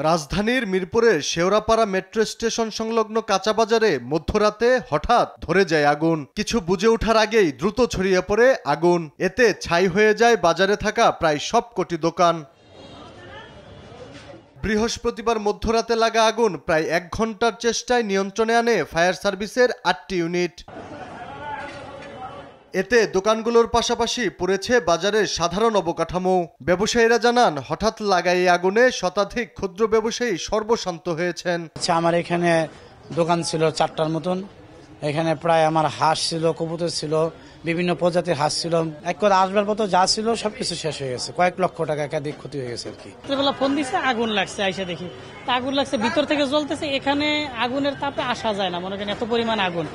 রাজধানীর মিরপুরের Shewrapara metro station সংলগ্ন কাঁচাবাজারে মধ্যরাতে হঠাৎ ধরে যায় আগুন। কিছু বুঝে ওঠার আগেই দ্রুত ছড়িয়ে পড়ে আগুন। এতে ছাই হয়ে যায় বাজারে থাকা প্রায় সবকটি দোকান। বৃহস্পতিবার মধ্যরাতে লাগা আগুন প্রায় ১ ঘন্টার চেষ্টায় নিয়ন্ত্রণে আনে ফায়ার সার্ভিসের ৮টি ইউনিট। এতে দোকানগুলোর পাশাপাশি পুড়েছে বাজারের সাধারণ অবকাঠামো। ব্যবসায়ীরা জানান, হঠাৎ লাগা এই আগুনে শতাধিক ক্ষুদ্র ব্যবসায়ী সর্বশান্ত হয়েছেন। আমার এখানে দোকান ছিল ৪টার মতন। এখানে প্রায় আমার হাঁস ছিল, কবুতর ছিল, বিভিন্ন প্রজাতির হাঁস ছিল। এক করে আসবাবপত্র যা ছিল সবকিছু শেষ হয়ে গেছে। কয়েক লক্ষ টাকা একাধিক ক্ষতি হয়ে গেছে আর কি। ফোন দিচ্ছে, আগুন লাগছে, আইসা দেখি আগুন লাগছে, ভিতর থেকে জ্বলতেছে। এখানে আগুনের তাপে আসা যায় না, মনে করেন এত পরিমাণ আগুন।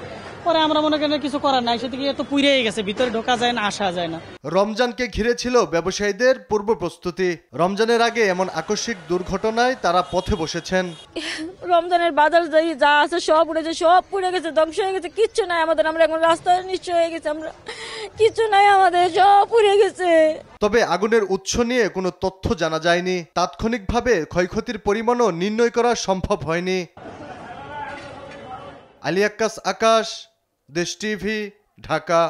পরে আমরা মনে করেন কিছু করার নাই, সেদিকে এত পুড়ে গেছে, ভিতরে ঢোকা যায় না, আসা যায় না। রমজানকে ঘিরে ছিল ব্যবসায়ীদের পূর্ব প্রস্তুতি। রমজানের আগে এমন আকস্মিক দুর্ঘটনায় তারা পথে বসেছেন। রমজানের বাজার যা আছে সব উড়েছে, সব পুড়ে গেছে, ধ্বংস হয়ে গেছে, কিচ্ছু নাই আমাদের। আমরা এখন রাস্তায় নিশ্চয় হয়ে গেছে, আমরা কিচ্ছু নাই আমাদের, সব পুড়ে গেছে। তবে আগুনের উৎস নিয়ে কোনো তথ্য জানা যায়নি। তাৎক্ষণিকভাবে ক্ষয়ক্ষতির পরিমাণও নির্ণয় করা সম্ভব হয়নি। আলী আক্কাস, আকাশ, দেশ টিভি, ঢাকা।